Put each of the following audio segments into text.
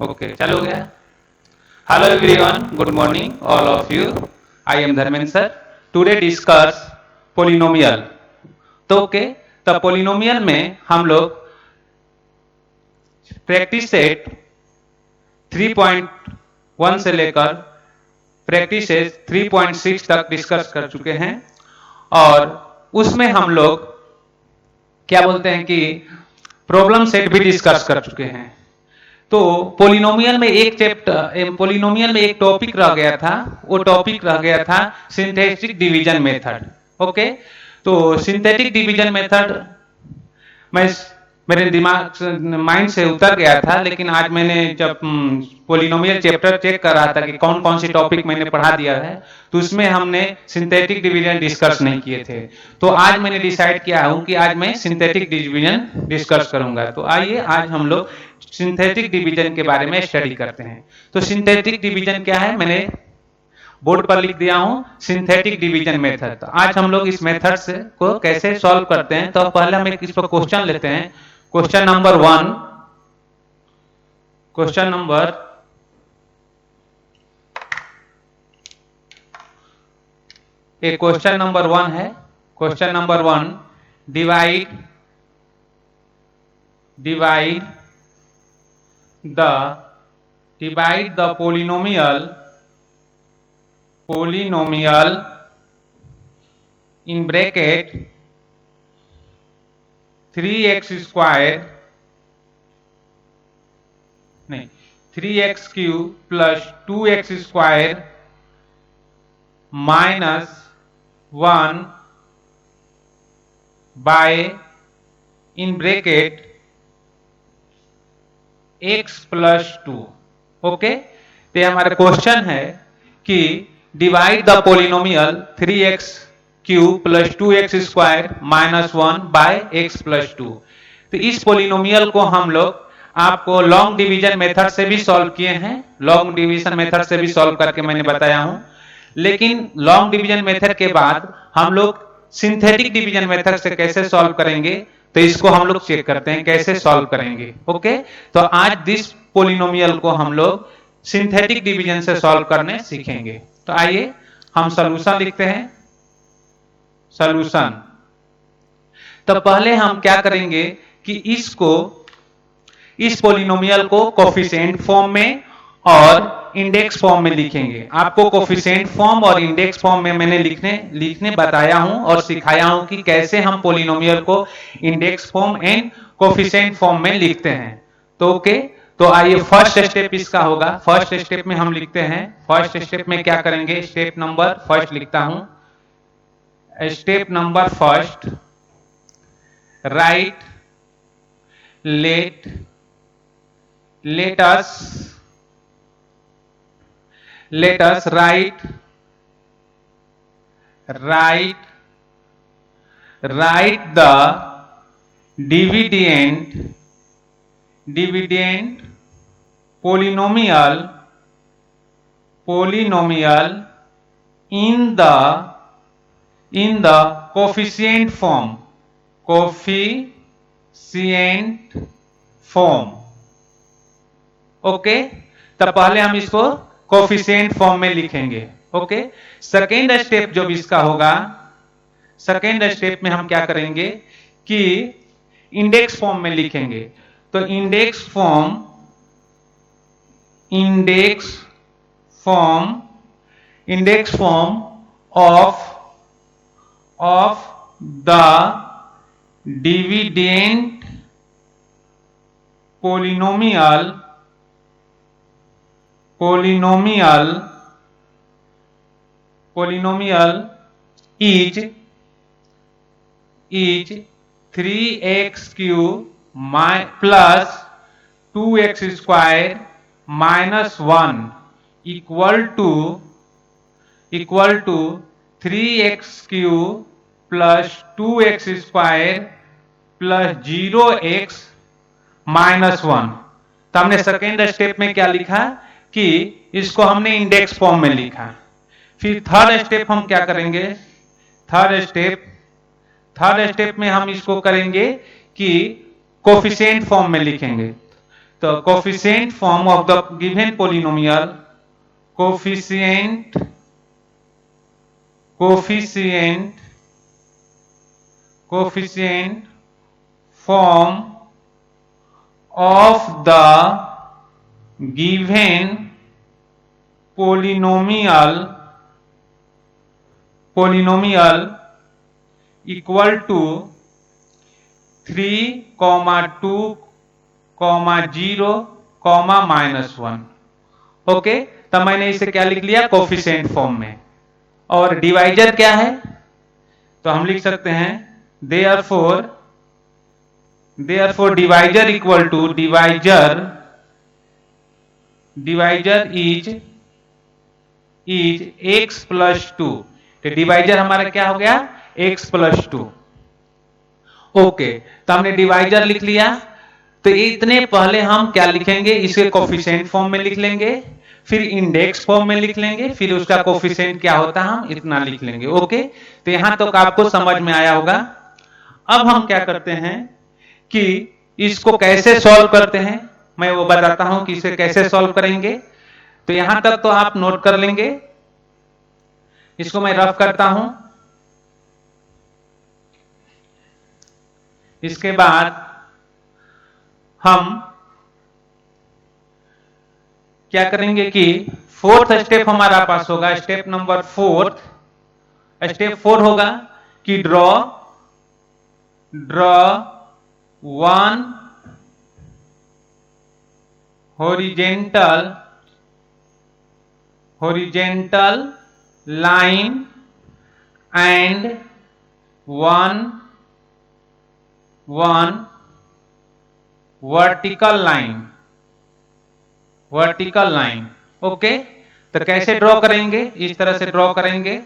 Okay, चालू हो गया। Hello everyone, good morning all of you. I am Dharmendra sir. Today discuss polynomial. तो okay, तो पोलिनोमियल में हम लोग प्रैक्टिस सेट 3.1 से लेकर प्रैक्टिस सेट 3.6 तक डिस्कस कर चुके हैं और उसमें हम लोग क्या बोलते हैं कि प्रॉब्लम सेट भी डिस्कस कर चुके हैं। तो पोलिनोमियल में पोलिनोमियल में एक टॉपिक रह गया था, वो टॉपिक रह गया था सिंथेटिक डिवीजन मेथड। ओके, तो सिंथेटिक डिवीजन मेथड मैं मेरे दिमाग माइंड से उतर गया था, लेकिन आज मैंने जब पोलिनोमियल चैप्टर चेक कर रहा था कि कौन कौन सी टॉपिक मैंने पढ़ा दिया है, तो उसमें हमने सिंथेटिक डिवीजन डिस्कस नहीं किए थे। तो आज मैंने डिसाइड किया हूं कि आज मैं सिंथेटिक डिवीजन डिस्कस करूंगा। तो आइए आज हम लोग सिंथेटिक डिवीजन के बारे में स्टडी करते हैं। तो सिंथेटिक डिवीजन क्या है, मैंने बोर्ड पर लिख दिया हूं, सिंथेटिक डिवीजन मेथड। तो आज हम लोग इस मेथड से को कैसे सॉल्व करते हैं। तो पहले हम इस पर क्वेश्चन लेते हैं। Question number 1, question number question number 1 है। Question number 1, divide the polynomial in bracket 3x square नहीं 3x cube plus 2x square minus 1 by in bracket x plus 2। Okay, तो हमारा क्वेश्चन है कि divide the polynomial 3x cube plus 2x square minus 1 by x plus 2। तो इस polynomial को हम लोग आपको लॉन्ग डिवीजन मेथड से भी सॉल्व किए हैं, लॉन्ग डिवीजन मेथड से भी सॉल्व करके मैंने बताया हूं। लेकिन लॉन्ग डिवीजन मेथड के बाद हम लोग सिंथेटिक डिवीजन मेथड से कैसे सॉल्व करेंगे, तो इसको हम लोग चेक करते हैं कैसे सॉल्व करेंगे। ओके, तो आज दिस पोलिनोमियल को हम लोग सिंथेटिक डिवीजन से सॉल्व करने सीखेंगे। तो आइए हम सॉल्यूशन लिखते हैं। सॉल्यूशन, तो पहले हम क्या करेंगे कि इस पोलिनोमियल को कोफिशिएंट फॉर्म में और इंडेक्स फॉर्म में लिखेंगे। आपको कोफिशिएंट फॉर्म और इंडेक्स फॉर्म में मैंने लिखने बताया हूं और सिखाया हूं कि कैसे हम पोलिनोमियल को index form and coefficient form में लिखते हैं। तो ओके, तो आइए फर्स्ट स्टेप इसका होगा। फर्स्ट स्टेप में हम लिखते हैं, फर्स्ट स्टेप में क्या करेंगे, स्टेप नंबर फर्स्ट लिखता हूं। Step number first, right let us write the dividend polynomial in the coefficient form। Okay, तब पहले हम इसको कोफिशिएंट फॉर्म में लिखेंगे। ओके, सेकेंड स्टेप जो इसका होगा, सेकेंड स्टेप में हम क्या करेंगे कि इंडेक्स फॉर्म में लिखेंगे। तो index form of the dividend polynomial is 3x cube plus 2x square minus 1 equal to 3x cube plus 2x square plus 0x minus 1। तो हमने सेकेंड स्टेप में क्या लिखा कि इसको हमने इंडेक्स फॉर्म में लिखा। फिर थर्ड स्टेप हम क्या करेंगे, थर्ड स्टेप में हम इसको करेंगे कि कोफिशिएंट फॉर्म में लिखेंगे। तो coefficient form of the given polynomial, coefficient form of the given polynomial equal to 3, 2, 0, -1। Okay, तब मैंने इसे क्या लिख लिया, कोफिशिएंट फॉर्म में। और डिवाइजर क्या है, तो हम लिख सकते हैं therefore divisor equal to divisor is x plus 2। तो डिवाइजर हमारा क्या हो गया, x plus 2। ओके, तो हमने डिवाइजर लिख लिया। तो इतने पहले हम क्या लिखेंगे, इसे कोफिशिएंट फॉर्म में लिख लेंगे, फिर इंडेक्स फॉर्म में लिख लेंगे, फिर उसका कोफिशिएंट क्या होता है हम इतना लिख लेंगे। ओके, तो यहां तक आपको समझ में आया होगा। अब हम क्या करते हैं कि इसको कैसे सॉल्व करते हैं, मैं वो बताता हूं कि इसे कैसे सॉल्व करेंगे। तो यहां तक तो आप नोट कर लेंगे, इसको मैं रफ करता हूं। इसके बाद हम क्या करेंगे कि फोर्थ स्टेप हमारा पास होगा, स्टेप नंबर 4। स्टेप 4 होगा कि draw 1 horizontal line and 1 vertical line। Okay, तो कैसे ड्रॉ करेंगे, इस तरह से ड्रॉ करेंगे।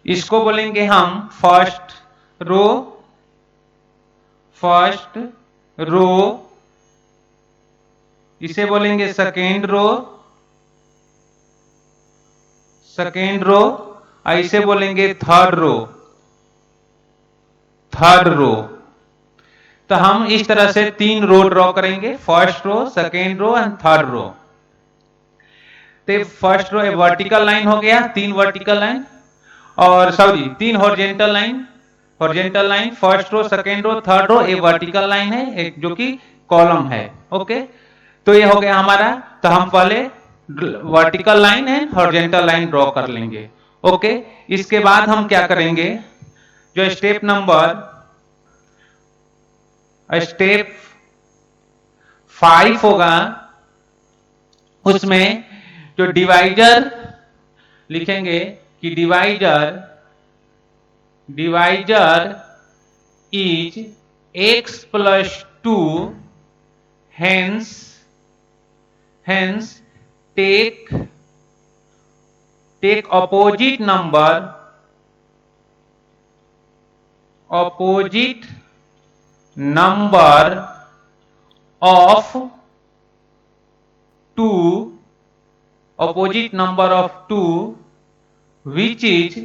इसको बोलेंगे हम फर्स्ट रो, इसे बोलेंगे सेकेंड रो, और इसे बोलेंगे थर्ड रो। तो हम इस तरह से 3 रो ड्रॉ करेंगे, first row, second row and third row. तो फर्स्ट रो वर्टिकल लाइन हो गया, 3 वर्टिकल लाइन, और 3 horizontal line, first row, second row, third row, एक वर्टिकल लाइन है, एक जो कि कॉलम है। ओके, तो ये हो गया हमारा। तो हम पहले vertical line and horizontal line draw कर लेंगे। ओके, इसके बाद हम क्या करेंगे, जो स्टेप 5 होगा, उसमें जो डिवाइजर लिखेंगे कि divisor is x plus 2, hence take opposite number of 2 which is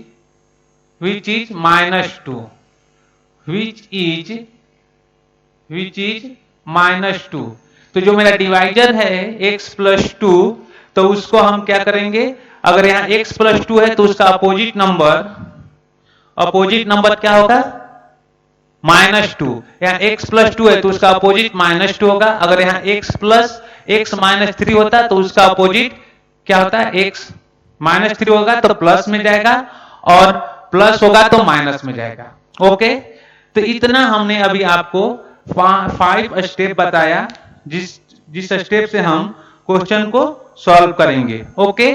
-2, तो जो मेरा डिवाइजर है x plus 2, तो उसको हम क्या करेंगे, अगर यहाँ x plus 2 है तो उसका अपोजिट नंबर क्या होगा, -2। यहाँ x plus 2 है तो उसका अपोजिट -2 होगा। अगर यहाँ x -3 होता तो उसका अपोजिट क्या होता है, x -3 होगा तो प्लस में जाएगा, और प्लस होगा तो माइनस में जाएगा। ओके, तो इतना हमने अभी आपको 5 स्टेप बताया, जिस स्टेप से हम क्वेश्चन को सॉल्व करेंगे। ओके,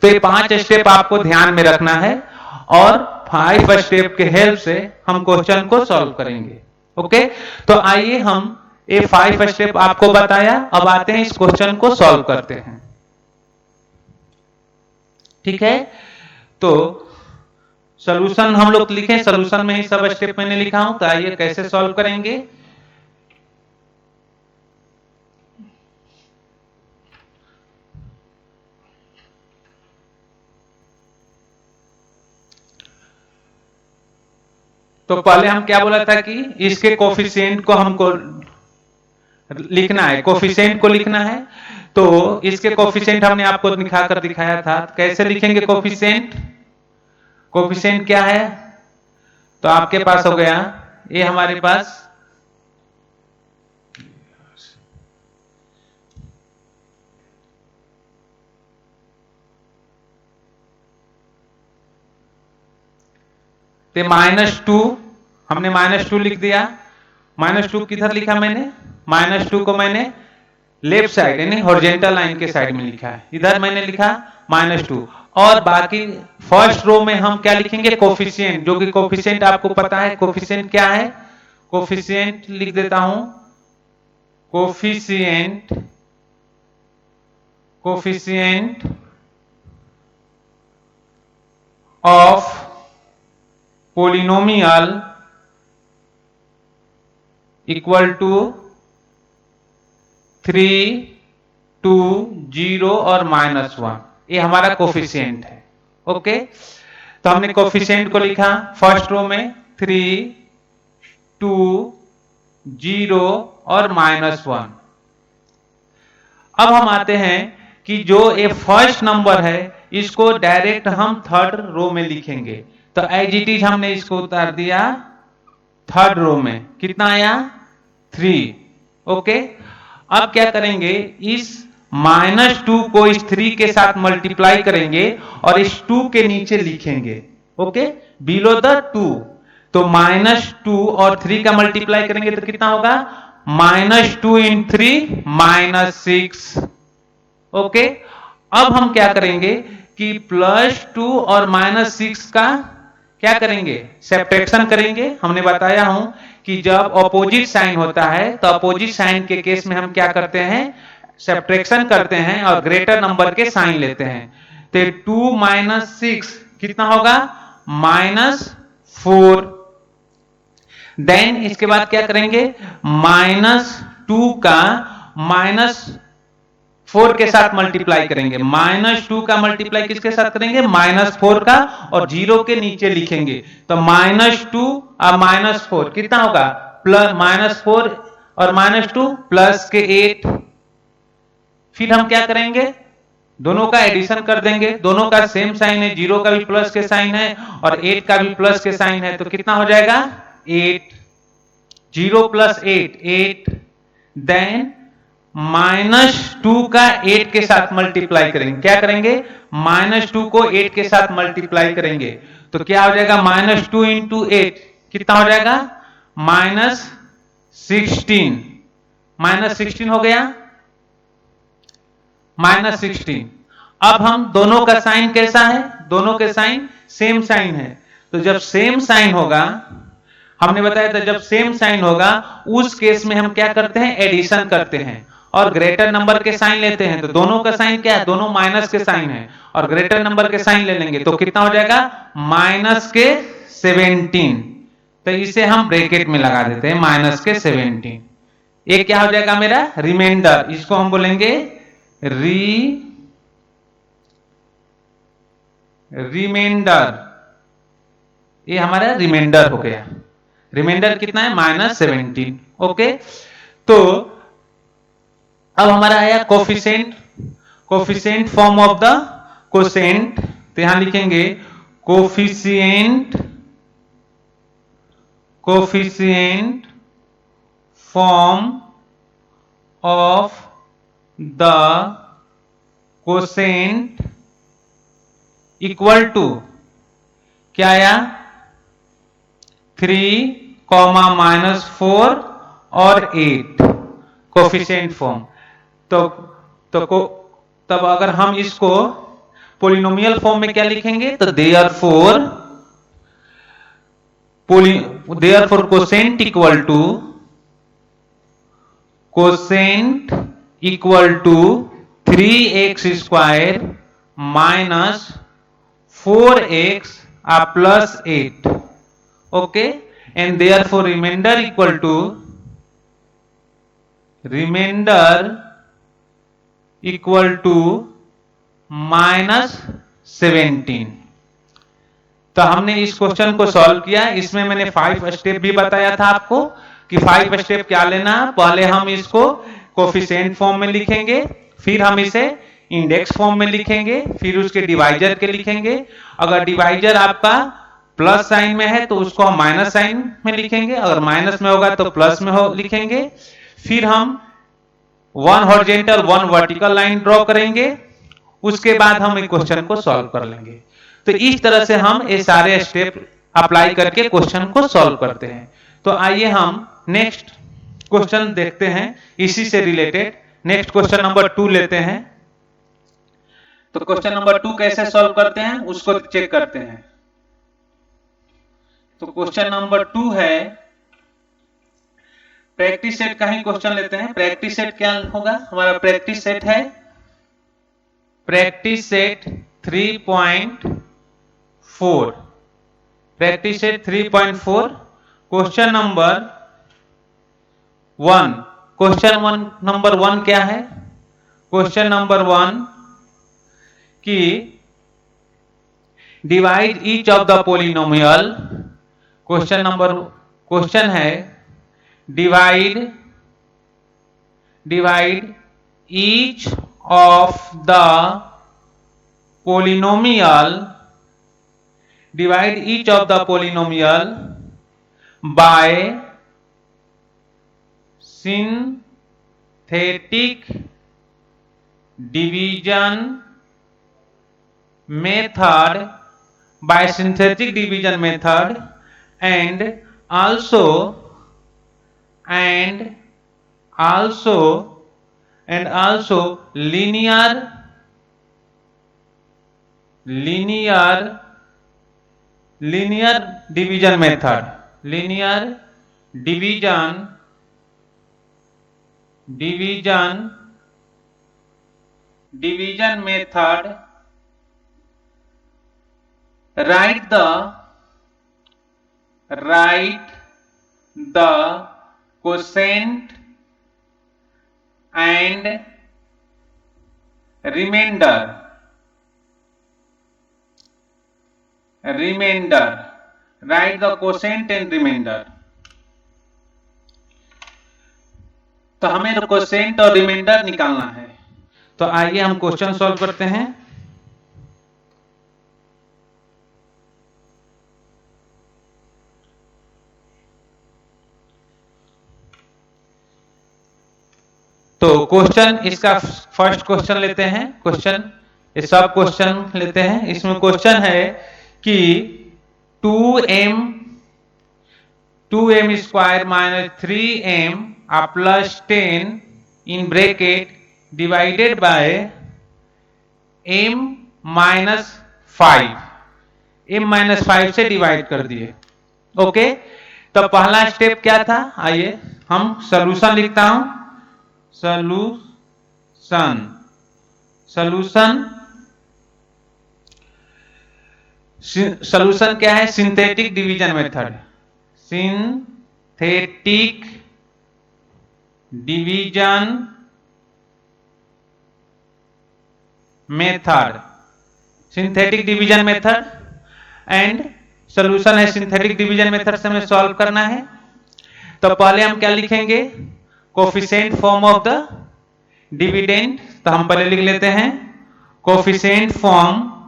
तो ये 5 स्टेप आपको ध्यान में रखना है, और 5 स्टेप के हेल्प से हम क्वेश्चन को सॉल्व करेंगे। ओके, तो आइए हम ये 5 स्टेप आपको बताया, अब आते हैं इस क्वेश्चन को सॉल्व करते हैं। ठीक है, तो सोल्यूशन हम लोग लिखें, सोल्यूशन में ही सब स्टेप मैंने लिखा हूं। तो आइए कैसे सॉल्व करेंगे। तो पहले हम क्या बोला था कि इसके कोफिशिएंट को हमको लिखना है, कोफिशिएंट को लिखना है। तो इसके कोफिशिएंट हमने आपको दिखाकर दिखाया था। कैसे लिखेंगे कोफिशिएंट? कोफिशिएंट क्या है? तो आपके पास हो गया ये हमारे पास -2, हमने -2 लिख दिया। -2 किधर लिखा मैंने? -2 को मैंने लेफ्ट साइड यानी हॉरिजॉन्टल लाइन के साइड में लिखा है, इधर मैंने लिखा -2। और बाकी फर्स्ट रो में हम क्या लिखेंगे? कोफिशिएंट, जो कि कोफिशिएंट आपको पता है कोफिशिएंट क्या है। कोफिशिएंट लिख देता हूं, coefficient of polynomial equal to 3, 2, 0 और -1, ये हमारा कोफिशिएंट है। ओके, तो हमने कोफिशिएंट को लिखा फर्स्ट रो में 3, 2, 0 और -1। अब हम आते हैं कि जो ये फर्स्ट नंबर है इसको डायरेक्ट हम थर्ड रो में लिखेंगे। तो एज इट इज हमने इसको उतार दिया थर्ड रो में। कितना आया? 3। ओके, अब क्या करेंगे? इस -2 को इस 3 के साथ मल्टीप्लाई करेंगे और इस 2 के नीचे लिखेंगे। Okay, below the 2। तो -2 और 3 का मल्टीप्लाई करेंगे तो कितना होगा? -2 × 3 -6। ओके, अब हम क्या करेंगे कि +2 और -6 का क्या करेंगे? सब्ट्रैक्शन करेंगे। हमने बताया हूं कि जब अपोजिट साइन होता है तो अपोजिट साइन के केस में हम क्या करते हैं? सब्ट्रैक्शन करते हैं और ग्रेटर नंबर के साइन लेते हैं। तो 2 - 6 कितना होगा? -4। देन इसके बाद क्या करेंगे? -2 का -4 के साथ मल्टीप्लाई करेंगे। -2 का मल्टीप्लाई किसके साथ करेंगे? -4 का, और 0 के नीचे लिखेंगे। तो -2 और -4 कितना होगा? -4 और -2 प्लस के 8। फिर हम क्या करेंगे? दोनों का एडिशन कर देंगे। दोनों का सेम साइन है, 0 का भी प्लस के साइन है और 8 का भी प्लस के साइन है। तो कितना हो जाएगा? 8। 0 + 8 8। देन -2 का 8 के साथ मल्टीप्लाई करेंगे। क्या करेंगे? -2 को 8 के साथ मल्टीप्लाई करेंगे तो क्या हो जाएगा? -2 × 8 कितना हो जाएगा? -16। -16 हो गया। -16। अब हम दोनों का साइन कैसा है? दोनों के साइन सेम साइन है। तो जब सेम साइन होगा, हमने बताया था जब सेम साइन होगा उस केस में हम क्या करते हैं? एडिशन करते हैं और ग्रेटर नंबर के साइन लेते हैं। तो दोनों का साइन क्या है? दोनों माइनस के साइन है और ग्रेटर नंबर के साइन ले लेंगे तो कितना हो जाएगा? -17। तो इसे हम ब्रैकेट में लगा देते हैं -17। ये क्या हो जाएगा? मेरा रिमाइंडर। इसको हम बोलेंगे रिमाइंडर। ये हमारा रिमाइंडर हो गया। रिमाइंडर कितना है? -17। ओके, तो अब हमारा आया coefficient. Coefficient form of the quotient. तो यहां लिखेंगे coefficient form of the quotient equal to क्या आया? 3, -4 और 8 कोफिशिएंट फॉर्म। तब अगर हम इसको पोलिनोमियल फॉर्म में क्या लिखेंगे? तो therefore quotient equal to 3x² - 4x plus 8. Okay, and therefore remainder equal to -17. तो हमने इस क्वेश्चन को सॉल्व किया। इसमें मैंने 5 स्टेप भी बताया था आपको कि 5 स्टेप क्या लेना है। पहले हम इसको कोफिशिएंट फॉर्म में लिखेंगे, फिर हम इसे इंडेक्स फॉर्म में लिखेंगे, फिर उसके डिवाइजर के लिखेंगे। अगर डिवाइजर आपका प्लस साइन में है तो उसको हम माइनस साइन में लिखेंगे, अगर माइनस में होगा तो प्लस में लिखेंगे। फिर हम 1 हॉरिजॉन्टल 1 वर्टिकल लाइन ड्रॉ करेंगे, उसके बाद हम एक क्वेश्चन को सॉल्व कर लेंगे। तो इस तरह से हम ये सारे स्टेप अप्लाई करके क्वेश्चन को सॉल्व करते हैं। तो आइए हम नेक्स्ट क्वेश्चन देखते हैं इसी से रिलेटेड। नेक्स्ट क्वेश्चन नंबर 2 लेते हैं। तो क्वेश्चन नंबर 2 कैसे सॉल्व करते हैं उसको चेक करते हैं। तो क्वेश्चन नंबर 2 है, प्रैक्टिस सेट का ही क्वेश्चन लेते हैं। प्रैक्टिस सेट क्या होगा? हमारा प्रैक्टिस सेट है practice set 3.4। Practice set 3.4 question number 1। Question number 1 क्या है? क्वेश्चन नंबर 1 कि divide each of the polynomial. Question है divide each of the polynomial by synthetic division method and also linear division method write the quotient and remainder write the quotient and remainder। तो हमें quotient और reminder निकालना है। तो आइए हम question solve करते हैं। तो क्वेश्चन इसका फर्स्ट क्वेश्चन लेते हैं। सब क्वेश्चन लेते हैं। इसमें क्वेश्चन है कि 2m square minus 3m plus 10 in bracket divided by m minus 5 से डिवाइड कर दिए। ओके, तो पहला स्टेप क्या था? आइए हम सॉल्यूशन लिखता हूं। सॉल्यूशन क्या है? Synthetic division method. Synthetic division method and solution है सिंथेटिक डिवीजन मेथड से हमें सॉल्व करना है। तो पहले हम क्या लिखेंगे? Coefficient form of the dividend. तो हम पहले लिख लेते हैं coefficient form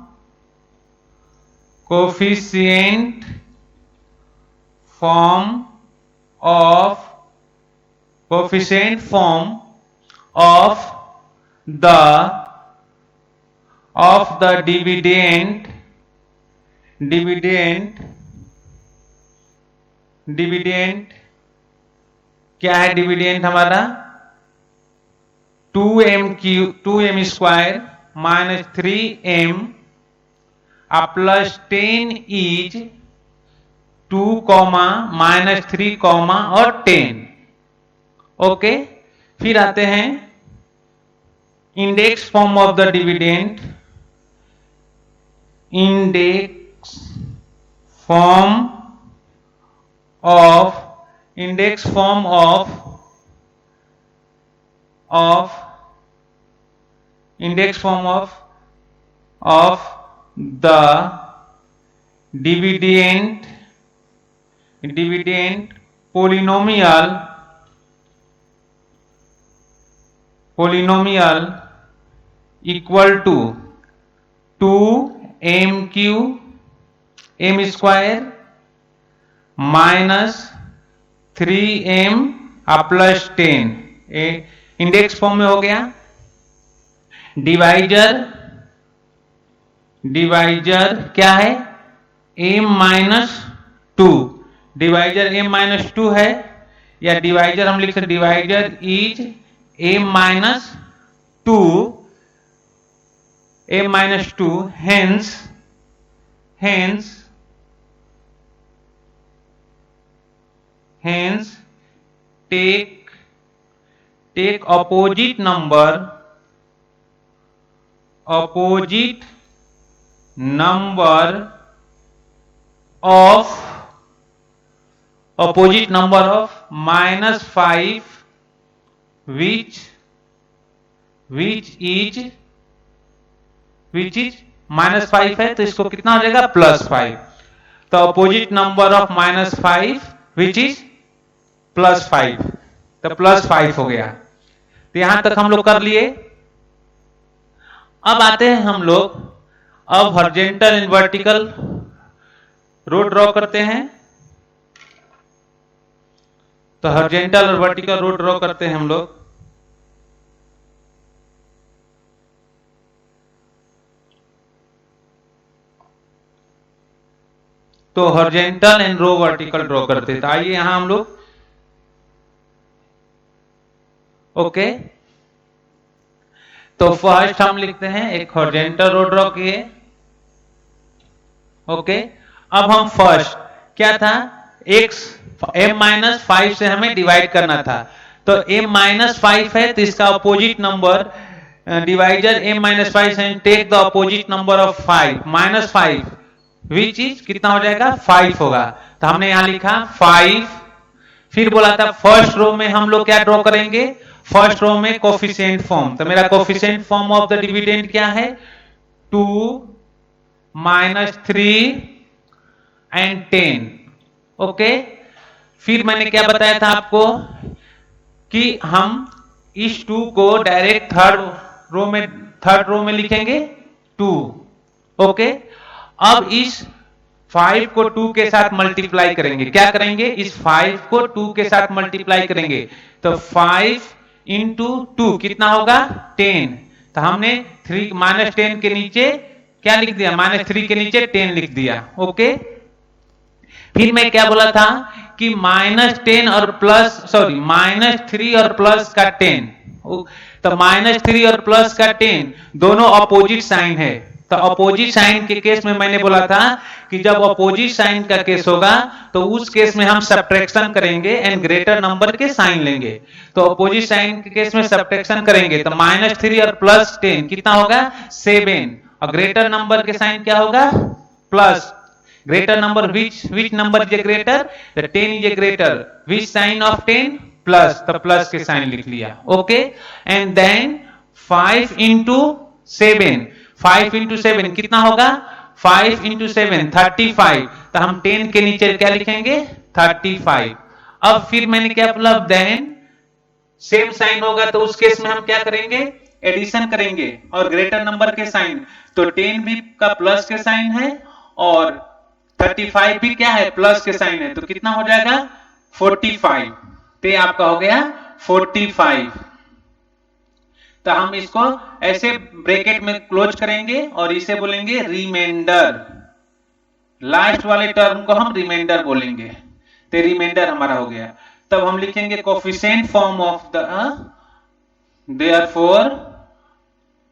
of the dividend क्या है डिविडेंड हमारा? 2m square minus 3m plus 10 is 2, minus 3, और 10। ओके, फिर आते हैं index form of the dividend. Index form of index form of index form of the dividend polynomial equal to 2mq m square minus 3m plus 10 index form में हो गया। Divisor क्या है? m minus 2, divisor m minus 2 है, या divisor हम लिख सकते divisor is m minus 2, m minus 2, hence take opposite number of minus 5 which is minus 5 है, तो इसको कितना हो जाएगा? प्लस 5। तो opposite number of minus 5 which is plus 5, तो प्लस 5 हो गया। तो यहां तक हम लोग कर लिए। अब आते हैं हम लोग, अब horizontal and vertical row draw करते हैं। तो हॉरिजॉन्टल और वर्टिकल रो ड्रॉ करते हैं हम लोग। तो horizontal and row vertical draw करते हैं। तो आइए यहां हम लोग, ओके, तो फर्स्ट हम लिखते हैं एक हॉरिजॉन्टल रो ड्रॉ किए। ओके, अब हम फर्स्ट क्या था, x m माइनस 5 से हमें डिवाइड करना था। तो m माइनस 5 है, तो इसका opposite number divisor m minus 5 से take the opposite number of 5 minus 5 which is कितना हो जाएगा? 5 होगा। तो हमने यहां लिखा 5। फिर बोला था फर्स्ट रो में हम लोग क्या ड्रॉ करेंगे? फर्स्ट रो में कोफिशिएंट फॉर्म। तो मेरा coefficient form of the dividend क्या है? 2 माइनस 3 एंड 10। ओके, फिर मैंने क्या बताया था आपको कि हम इस 2 को डायरेक्ट थर्ड रो में लिखेंगे 2। ओके, अब इस 5 को 2 के साथ मल्टीप्लाई करेंगे। क्या करेंगे? इस 5 को 2 के साथ मल्टीप्लाई करेंगे। तो 5 इंटू 2 कितना होगा? 10। तो हमने 3 माइनस 10 के नीचे क्या लिख दिया? माइनस 3 के नीचे 10 लिख दिया। ओके, फिर मैं क्या बोला था कि माइनस 10 और प्लस, सॉरी, माइनस 3 और प्लस का 10। तो माइनस 3 और प्लस का 10 दोनों अपोजिट साइन है। तो अपोजिट साइन के केस में मैंने बोला था कि जब अपोजिट साइन का केस होगा तो उस केस में हम सब्ट्रैक्शन करेंगे एंड ग्रेटर नंबर के साइन लेंगे। तो अपोजिट साइन के केस में सब्ट्रैक्शन करेंगे तो माइनस 3 और प्लस 10 कितना होगा? 7। और ग्रेटर नंबर के साइन क्या होगा? Plus. Greater number which number is a greater? 10 is a greater. Which sign of 10? Plus. तो प्लस के साइन लिख लिया। Okay, and then 5 into 7, 5 into 7 कितना होगा? 5 इंटू 7 35। तो हम 10 के नीचे क्या लिखेंगे? 35। अब फिर मैंने क्या बोला? देन सेम साइन होगा तो उस केस में हम क्या करेंगे? एडिशन करेंगे और ग्रेटर नंबर के साइन। तो 10 भी का प्लस के साइन है और 35 भी क्या है? प्लस के साइन है। तो कितना हो जाएगा? 45। तो आपका हो गया 45। तो हम इसको ऐसे ब्रैकेट में क्लोज करेंगे और इसे बोलेंगे रिमाइंडर। लास्ट वाले टर्म को हम रिमाइंडर बोलेंगे। तो रिमाइंडर हमारा हो गया। तब हम लिखेंगे coefficient form of the, therefore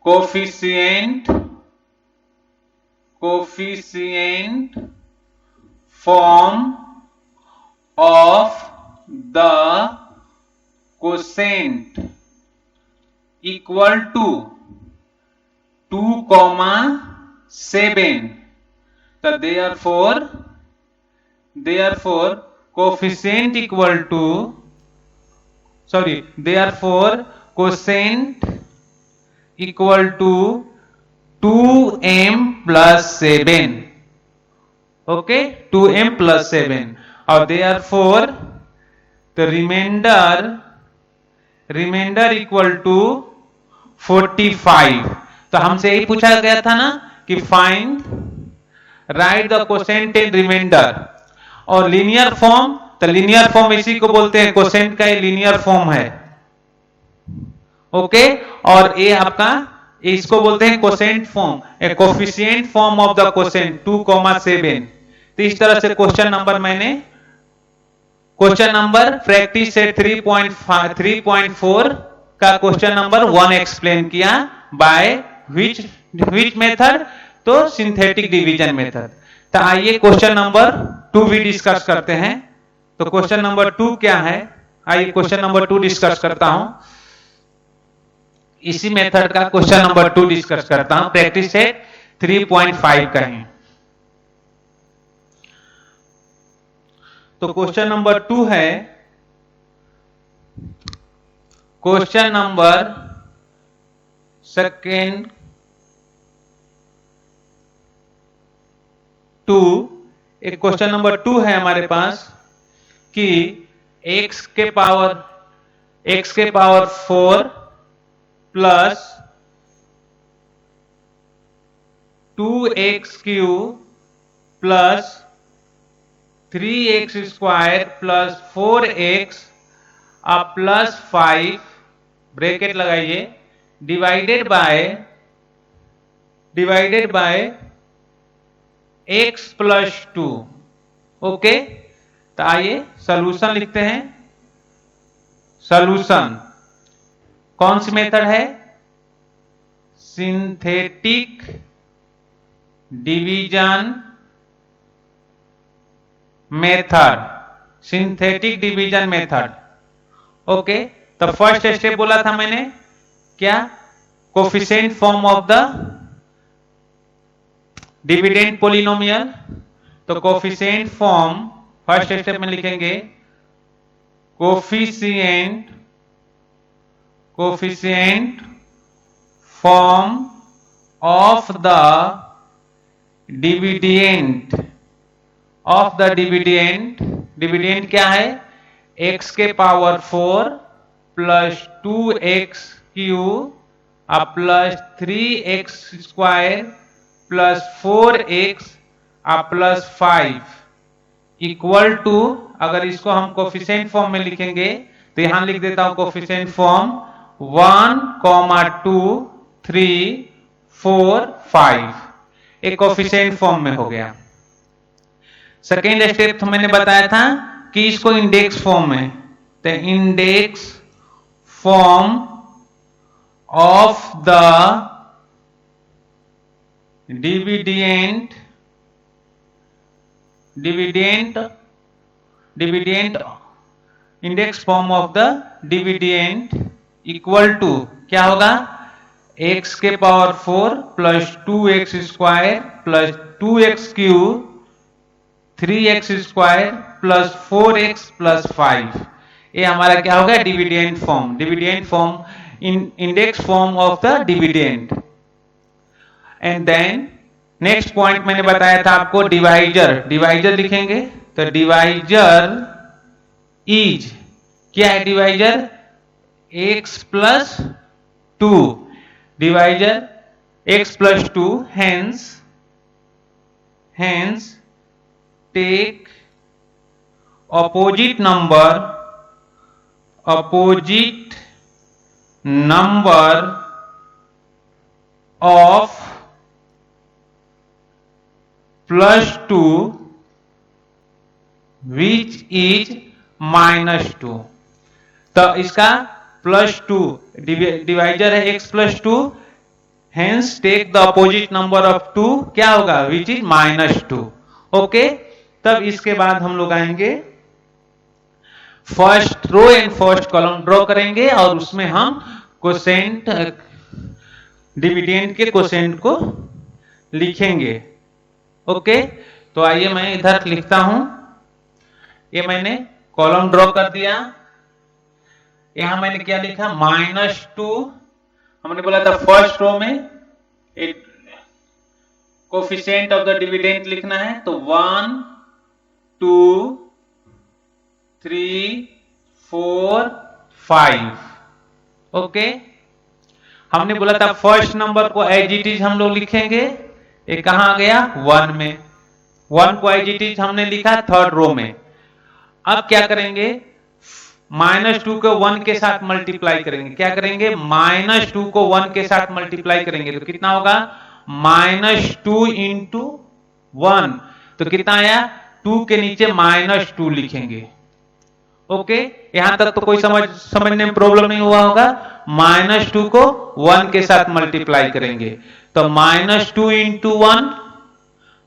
coefficient form of the quotient equal to 2, 7। तो therefore therefore coefficient equal to therefore quotient equal to 2m plus 7. Okay 2m plus 7 और therefore the remainder equal to 45. तो हमसे यही पूछा गया था ना कि find right the quotient and remainder और लीनियर फॉर्म, तो लीनियर फॉर्म इसी को बोलते हैं, कोसेंट का ये लीनियर फॉर्म है। ओके और ये आपका इसको बोलते हैं quotient form, A coefficient form of the quotient 2,7। तो इस तरह से क्वेश्चन नंबर प्रैक्टिस से 3.4 का क्वेश्चन नंबर 1 एक्सप्लेन किया बाय विच मेथड, तो सिंथेटिक डिवीजन मेथड। तो आइए क्वेश्चन नंबर 2 भी डिस्कस करते हैं। तो क्वेश्चन नंबर 2 क्या है, आइए क्वेश्चन नंबर 2 डिस्कस करता हूं। इसी मेथड का क्वेश्चन नंबर 2 डिस्कस करता हूं, प्रैक्टिस से 3.5 का है। तो क्वेश्चन नंबर 2 है, क्वेश्चन नंबर सेकेंड 2, एक क्वेश्चन नंबर 2 है हमारे पास कि x के power 4 plus 2x cube plus 3x square plus 4x plus 5 bracket लगाइए divided by x plus 2। Okay तो आइए सॉल्यूशन लिखते हैं। सॉल्यूशन कौन सी मेथड है, synthetic division method, synthetic division method. Okay तो फर्स्ट स्टेप बोला था मैंने क्या, coefficient form of the dividend polynomial. तो कोफिशिएंट फॉर्म फर्स्ट स्टेप में लिखेंगे coefficient form of the dividend क्या है, x के power 4 plus 2x cube plus 3x square plus 4x plus 5 equal to, अगर इसको हम कोफिशिएंट फॉर्म में लिखेंगे तो यहां लिख देता हूं कोफिशिएंट फॉर्म 1, 2, 3, 4, 5, एक कोफिशिएंट फॉर्म में हो गया। सेकेंड स्टेप तो मैंने बताया था कि इसको इंडेक्स फॉर्म में, तो index form of the dividend index form of the dividend equal to क्या होगा, x के power 4 plus 2x square plus 2x cube 3x square plus 4x plus 5, ये हमारा क्या होगा, dividend form index form of the dividend. And then next point मैंने बताया था आपको डिवाइजर लिखेंगे। तो डिवाइजर इज क्या है, divisor x plus 2, divisor x plus 2, hence take opposite number of plus 2 which is minus 2। तो इसका प्लस 2 डिवाइजर है x plus 2, hence take the opposite number of 2 क्या होगा, विच इज माइनस 2। ओके तब इसके बाद हम लोग आएंगे first row and first column draw करेंगे और उसमें हम कोसेंट डिविडेंड के कोसेंट को लिखेंगे। ओके तो आइए मैं इधर लिखता हूं ये मैंने कॉलम ड्रॉ कर दिया। यहां मैंने क्या लिखा, -2। हमने बोला था फर्स्ट रो में कोफिशिएंट ऑफ द डिविडेंड लिखना है, तो 1 2 3 4 5। ओके, हमने बोला था फर्स्ट नंबर को एज इट इज हम लोग लिखेंगे। ये कहां आ गया, 1 में। 1 को एज इट इज हमने लिखा थर्ड रो में। अब क्या करेंगे, -2 को 1 के साथ मल्टीप्लाई करेंगे। क्या करेंगे, -2 को 1 के साथ मल्टीप्लाई करेंगे तो कितना होगा, -2 इंटू 1। तो कितना आया, 2 के नीचे -2 लिखेंगे। ओके, यहां तक तो कोई समझने में प्रॉब्लम नहीं हुआ होगा। -2 को 1 के साथ मल्टीप्लाई करेंगे तो -2 इंटू 1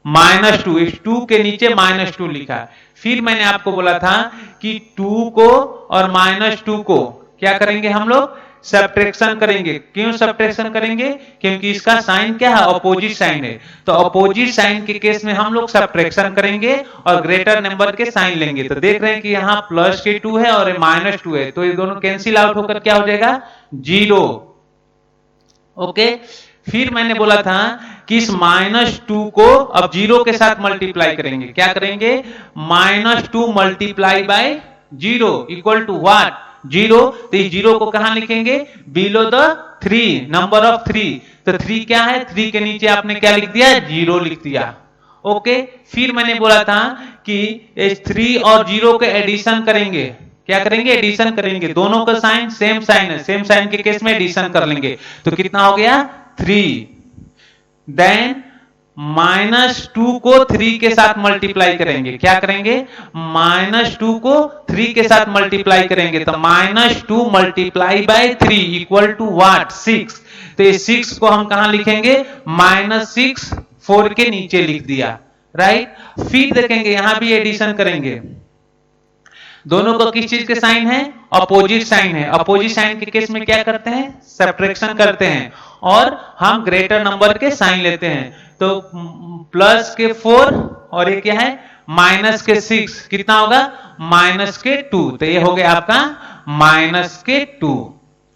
-2, इस 2 के नीचे -2 लिखा। फिर मैंने आपको बोला था कि 2 को और -2 को क्या करेंगे, हम लोग सब्ट्रैक्शन करेंगे। क्यों सब्ट्रैक्शन करेंगे, क्योंकि इसका साइन क्या है, अपोजिट साइन है। तो अपोजिट साइन के केस में हम लोग सब्ट्रैक्शन करेंगे और ग्रेटर नंबर के साइन लेंगे। तो देख रहे हैं कि यहाँ +2 है और -2 है, तो ये दोनों कैंसिल आउट होकर क्या हो जाएगा, 0। ओके, फिर मैंने बोला था कि इस -2 को अब 0 के साथ मल्टीप्लाई करेंगे। क्या करेंगे, -2 multiply by 0 equal to what, 0। तो इस 0 को कहां लिखेंगे, बिलो द 3, नंबर ऑफ 3। तो 3 क्या है, 3 के नीचे आपने क्या लिख दिया, 0 लिख दिया। ओके, फिर मैंने बोला था कि इस 3 और 0 के एडिशन करेंगे। क्या करेंगे, एडिशन करेंगे। दोनों का साइन सेम साइन है, सेम साइन के केस में एडिशन कर लेंगे। तो कितना हो गया, 3। देन -2 को 3 के साथ मल्टीप्लाई करेंगे। क्या करेंगे, -2 को 3 के साथ मल्टीप्लाई करेंगे तो -2 multiply by 3 equal to what, 6। तो ये 6 को हम कहां लिखेंगे, -6 4 के नीचे लिख दिया, राइट। फिर देखेंगे यहां भी एडिशन करेंगे। दोनों को किस चीज के साइन है, अपोजिट साइन है। अपोजिट साइन के केस में क्या करते हैं, सब्ट्रैक्शन करते हैं और हम ग्रेटर नंबर के साइन लेते हैं। तो प्लस के 4 और ये क्या है, माइनस के 6, कितना होगा, -2। तो ये हो गया आपका -2।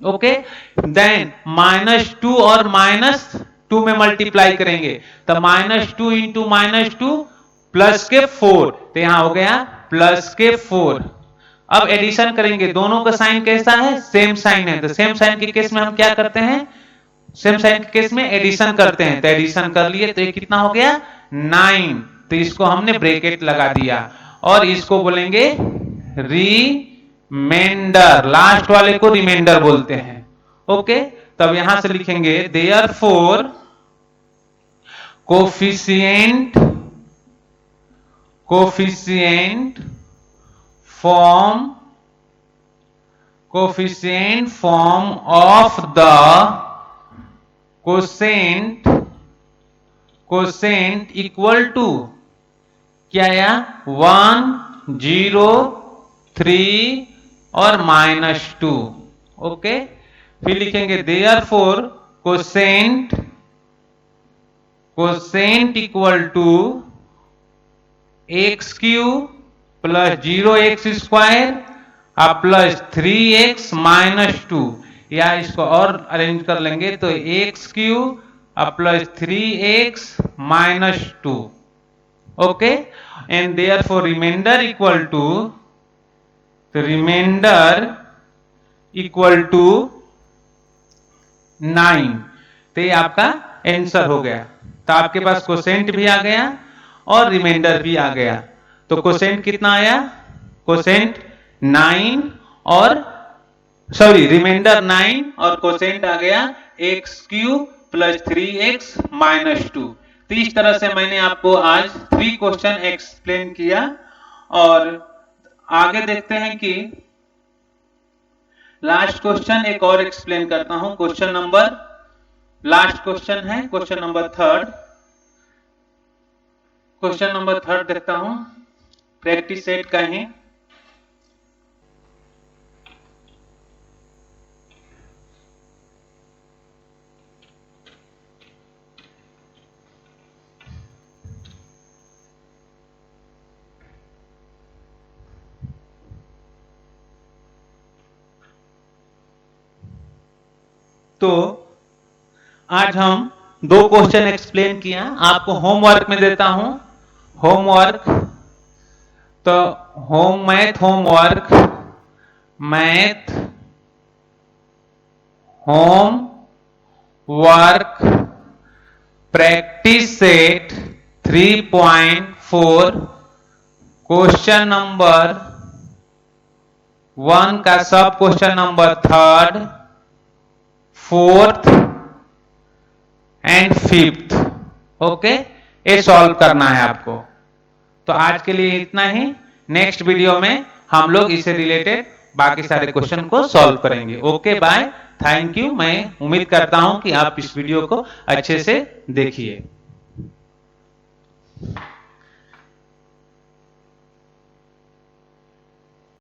ओके, देन -2 और -2 में मल्टीप्लाई करेंगे तो -2 इंटू -2 +4, तो यहां हो गया +4। अब एडिशन करेंगे, दोनों का साइन कैसा है, सेम साइन है। तो सेम साइन के केस में हम क्या करते हैं, सेम साइन के केस में एडिशन करते हैं। तो एडिशन कर लिए तो ये कितना हो गया, 9। तो इसको हमने ब्रैकेट लगा दिया और इसको बोलेंगे रिमेंडर। लास्ट वाले को रिमाइंडर बोलते हैं। ओके, तब यहां से लिखेंगे therefore coefficient form of the quotient equal to क्या आया, 1 0 3 और -2। ओके, फिर लिखेंगे therefore quotient equal to x³ + 0x² +3x - 2, या इसको और अरेंज कर लेंगे तो x³ + 3x - 2। Okay, and therefore remainder equal to 9। तो ये आपका आंसर हो गया। तो आपके पास कोसेंट भी आ गया और रिमाइंडर भी आ गया। तो कोसेंट कितना आया, कोसेंट 9 और रिमाइंडर 9 और कोसेंट आ गया x³ + 3x - 2। तो इस तरह से मैंने आपको आज 3 क्वेश्चन एक्सप्लेन किया और आगे देखते हैं कि लास्ट क्वेश्चन एक और एक्सप्लेन करता हूं। लास्ट क्वेश्चन है क्वेश्चन नंबर 3। क्वेश्चन नंबर 3 देखता हूं, प्रैक्टिस सेट का है। तो आज हम 2 क्वेश्चन एक्सप्लेन किया, आपको होमवर्क में देता हूं। होमवर्क तो math homework, math homework practice set 3.4 question number 1 का सब question number 3rd, 4th and 5th। Okay, ये सॉल्व करना है आपको। तो आज के लिए इतना ही। नेक्स्ट वीडियो में हम लोग इससे रिलेटेड बाकी सारे क्वेश्चन को सॉल्व करेंगे। Okay, bye, thank you. मैं उम्मीद करता हूं कि आप इस वीडियो को अच्छे से देखिए।